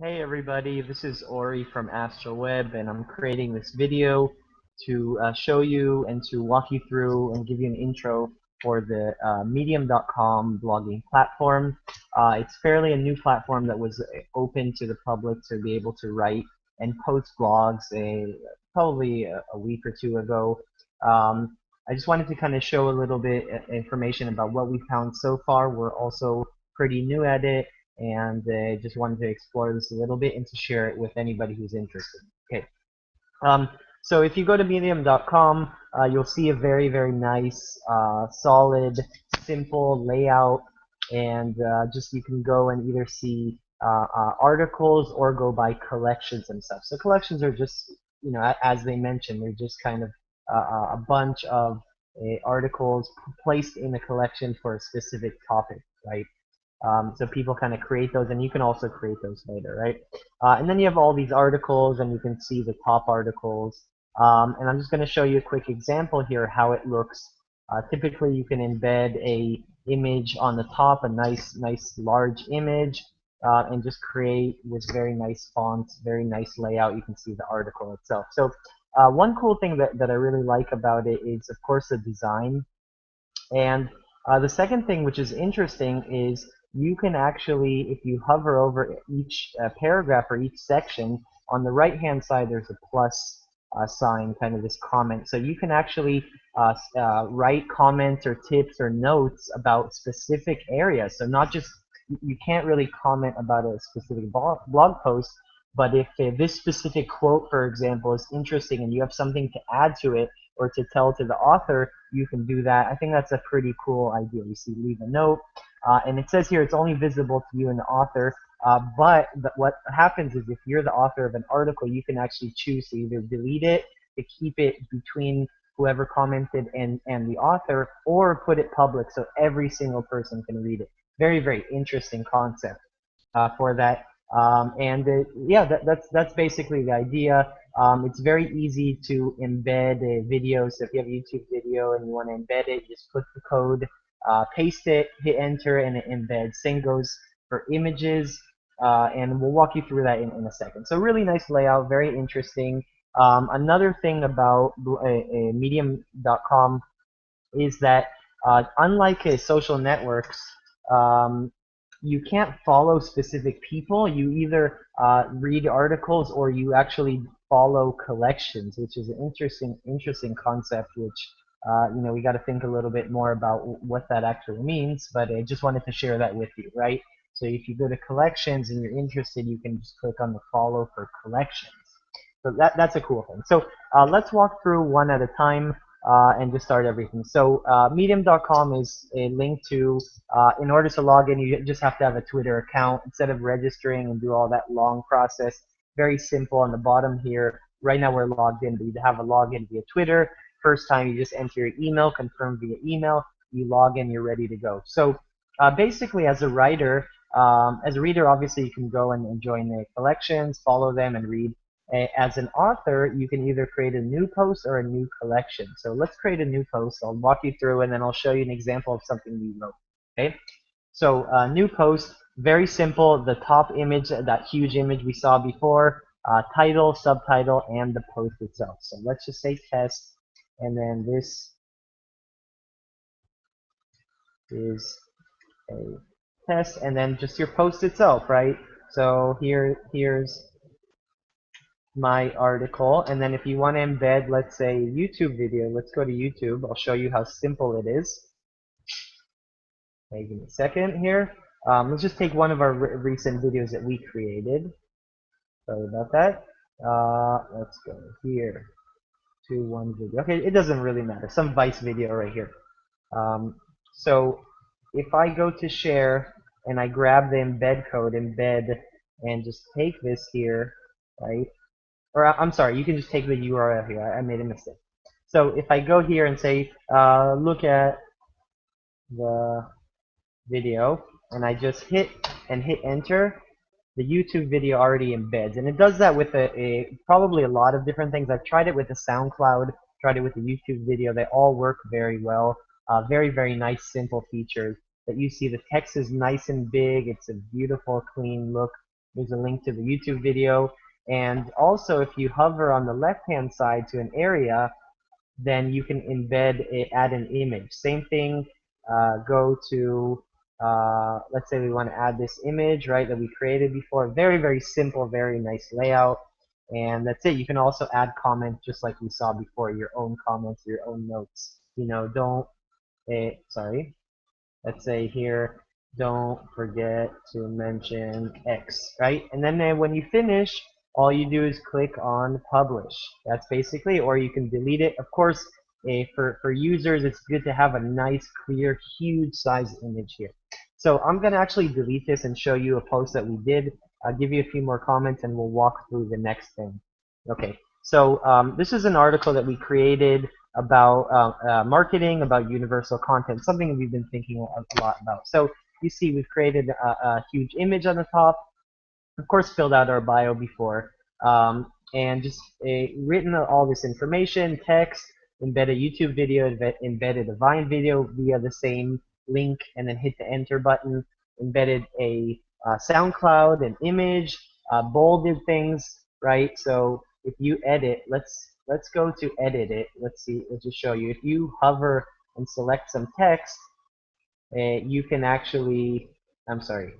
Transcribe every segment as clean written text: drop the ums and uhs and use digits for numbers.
Hey everybody, this is Ori from AstroWeb, and I'm creating this video to show you and to walk you through and give you an intro for the Medium.com blogging platform. It's fairly a new platform that was open to the public to be able to write and post blogs probably a week or two ago. I just wanted to kind of show a little bit information about what we found so far. We're also pretty new at it, and just wanted to explore this a little bit and to share it with anybody who's interested. Okay, um, so if you go to medium.com, you'll see a very nice, solid, simple layout, and just you can go and either see articles or go by collections and stuff. So collections are just, as they mentioned, they're just kind of a bunch of articles placed in a collection for a specific topic, right? So people kind of create those, and you can also create those later, right? And then you have all these articles, and you can see the top articles. And I'm just going to show you a quick example here how it looks. Typically, you can embed a image on the top, a nice large image, and just create with very nice fonts, very nice layout. You can see the article itself. So one cool thing that I really like about it is, of course, the design. And the second thing, which is interesting, is you can actually, if you hover over each paragraph or each section, on the right-hand side there's a plus sign, kind of this comment. So you can actually write comments or tips or notes about specific areas. So not just, you can't really comment about a specific blog post, but if this specific quote, for example, is interesting and you have something to add to it or to tell to the author, you can do that. I think that's a pretty cool idea. You see, leave a note, and it says here it's only visible to you and the author. But what happens is if you're the author of an article, you can actually choose to either delete it, to keep it between whoever commented and the author, or put it public so every single person can read it. Very interesting concept for that. And yeah, that's basically the idea. It's very easy to embed a video. So if you have a YouTube video and you want to embed it, just click the code, paste it, hit enter, and it embeds. Same goes for images, and we'll walk you through that in a second. So really nice layout, very interesting. Another thing about Medium.com is that unlike social networks, um, you can't follow specific people. You either read articles or you actually follow collections, which is an interesting concept. Which we got to think a little bit more about what that actually means. But I just wanted to share that with you, right? So if you go to collections and you're interested, you can just click on the follow for collections. So that's a cool thing. So let's walk through one at a time and just start everything. So Medium.com is a link to, in order to log in, you just have to have a Twitter account instead of registering and do all that long process. Very simple on the bottom here. Right now we're logged in, but you have a login via Twitter. First time you just enter your email, confirm via email, you log in, you're ready to go. So basically as a writer, as a reader, obviously you can go and join the collections, follow them, and read. As an author, you can either create a new post or a new collection. So let's create a new post. I'll walk you through, and then I'll show you an example of something we wrote. Okay. So new post, very simple. The top image, that huge image we saw before, title, subtitle, and the post itself. So let's just say test, and then this is a test, and then just your post itself, right? So here's my article, and then if you want to embed, let's say, a YouTube video, let's go to YouTube. I'll show you how simple it is. Okay, give me a second here. Let's just take one of our recent videos that we created. Sorry about that. Let's go here to one video. Okay, it doesn't really matter. Some Vice video right here. So if I go to share and I grab the embed code, embed, and just take this here, right? Or I'm sorry, you can just take the URL here. I made a mistake. So if I go here and say, look at the video, and I just hit enter, the YouTube video already embeds. And it does that with probably a lot of different things. I've tried it with the SoundCloud, tried it with the YouTube video. They all work very well. Very nice, simple features that you see. The text is nice and big. It's a beautiful, clean look. There's a link to the YouTube video. And also, if you hover on the left-hand side to an area, then you can add an image. Same thing, go to, let's say we want to add this image, right, that we created before. Very, very simple, very nice layout. And that's it. You can also add comments just like we saw before, your own comments, your own notes. You know, don't, sorry, let's say here, don't forget to mention X, right? And then when you finish, all you do is click on publish. That's basically, or you can delete it. Of course, for users, it's good to have a nice, clear, huge size image here. So I'm going to actually delete this and show you a post that we did. I'll give you a few more comments and we'll walk through the next thing. Okay, so this is an article that we created about marketing, about universal content, something we've been thinking a lot about. So you see we've created a huge image on the top, of course filled out our bio before, and just written all this information, text, embedded YouTube video, embedded a Vine video via the same link, and then hit the enter button, embedded a SoundCloud, an image, bolded things, right? So if you edit, let's go to edit it. Let's see, let's just show you. If you hover and select some text, you can actually, I'm sorry,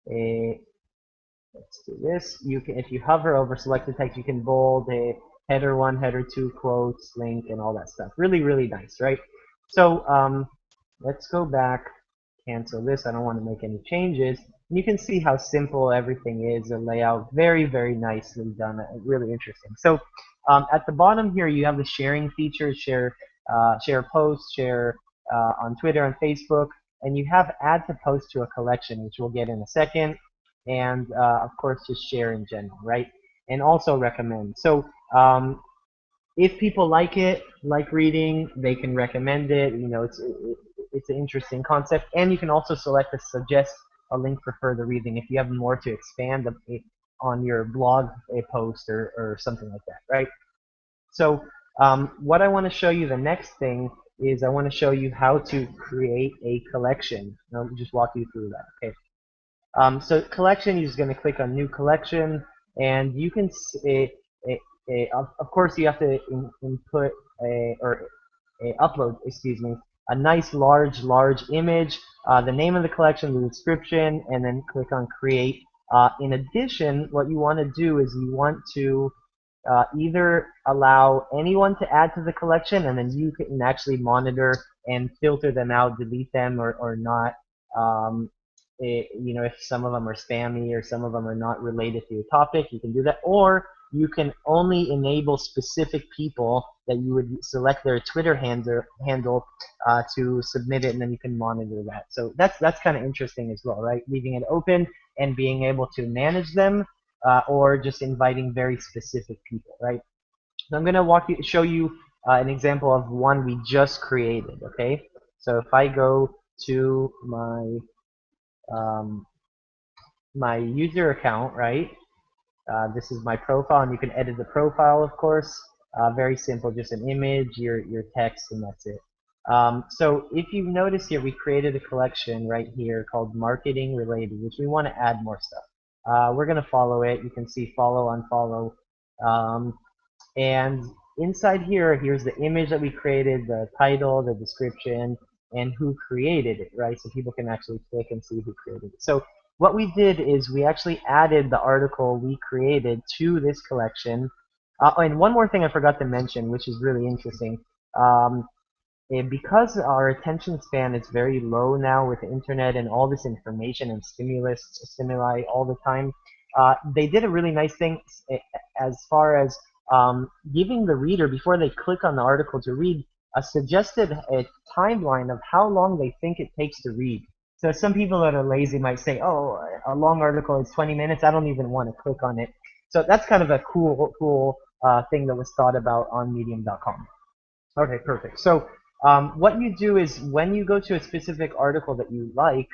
let's do this. You can, if you hover over selected text, you can bold a header 1, header 2, quotes, link, and all that stuff. Really, really nice, right? So let's go back, cancel this. I don't want to make any changes. You can see how simple everything is. The layout, very, very nicely done. Really interesting. So at the bottom here, you have the sharing feature, share posts, share on Twitter and Facebook, and you have add to post to a collection, which we'll get in a second, and of course just share in general, right? And also recommend. So if people like it, like reading, they can recommend it. You know, it's an interesting concept, and you can also select to suggest a link for further reading if you have more to expand on your blog post or something like that, right? So what I want to show you, the next thing is I want to show you how to create a collection. I'll just walk you through that. Okay. So collection, you're just going to click on new collection, and you can of course you have to input upload, excuse me, a nice large image, the name of the collection, the description, and then click on create. In addition, what you want to do is you want to either allow anyone to add to the collection, and then you can actually monitor and filter them out, delete them or not. You know, if some of them are spammy or some of them are not related to your topic, you can do that. Or you can only enable specific people that you would select their Twitter handle to submit it, and then you can monitor that. So that's kind of interesting as well, right? Leaving it open and being able to manage them, or just inviting very specific people, right? So I'm going to show you an example of one we just created, okay? So if I go to my user account, right? This is my profile, and you can edit the profile, of course. Very simple, just an image, your text, and that's it. So if you notice here, we created a collection right here called Marketing Related, which we want to add more stuff. We're going to follow it. You can see follow, unfollow. And inside here, here's the image that we created, the title, the description, and who created it, right? So people can actually click and see who created it. So what we did is we actually added the article we created to this collection. And one more thing I forgot to mention, which is really interesting. And because our attention span is very low now with the internet and all this information and stimuli all the time, they did a really nice thing as far as giving the reader, before they click on the article to read, a suggested timeline of how long they think it takes to read. So some people that are lazy might say, oh, a long article is 20 minutes. I don't even want to click on it. So that's kind of a cool thing that was thought about on Medium.com. Okay, perfect. So what you do is when you go to a specific article that you like,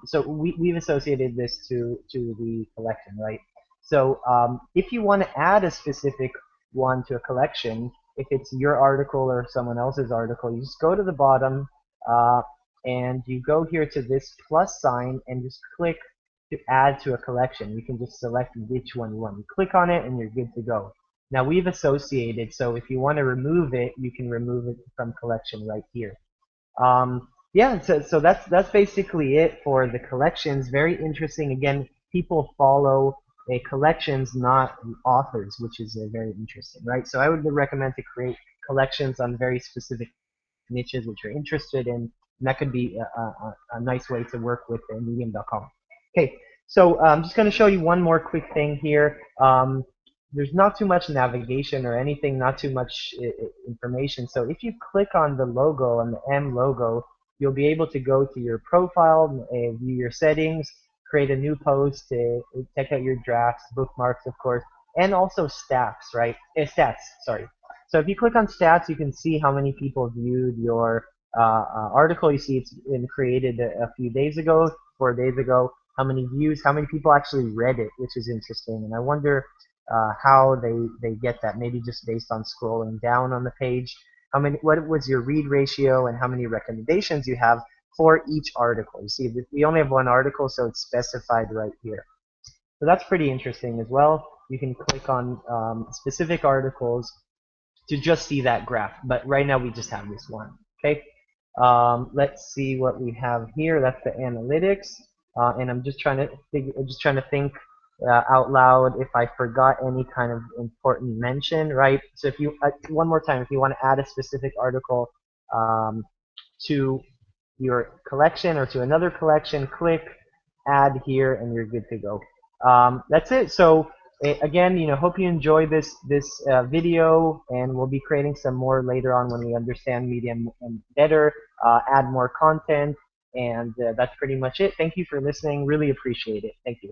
so we've associated this to the collection, right? So if you want to add a specific one to a collection, if it's your article or someone else's article, you just go to the bottom and you go here to this plus sign and just click to add to a collection, you can just select which one you want. You click on it and you're good to go. Now we've associated, so if you want to remove it, you can remove it from collection right here. Yeah, so that's basically it for the collections. Very interesting. Again, people follow collections, not authors, which is very interesting, right? So I would recommend to create collections on very specific niches which you're interested in, and that could be a nice way to work with Medium.com. Okay, so I'm just going to show you one more quick thing here. There's not too much navigation or anything, not too much information. So if you click on the logo, on the M logo, you'll be able to go to your profile, view your settings, create a new post, check out your drafts, bookmarks, of course, and also stats, right? Stats, sorry. So if you click on stats, you can see how many people viewed your article. You see it's been created a few days ago, 4 days ago. How many views, how many people actually read it, which is interesting. And I wonder how they get that. Maybe just based on scrolling down on the page. What was your read ratio and how many recommendations you have for each article. You see, we only have one article, so it's specified right here. So that's pretty interesting as well. You can click on specific articles to just see that graph. But right now we just have this one. Okay. Let's see what we have here. That's the analytics, and I'm just trying to think out loud if I forgot any kind of important mention, right? So if you one more time, if you want to add a specific article to your collection or to another collection, click add here, and you're good to go. That's it. So again, hope you enjoy this video, and we'll be creating some more later on when we understand Medium better, add more content, and that's pretty much it. Thank you for listening. Really appreciate it. Thank you.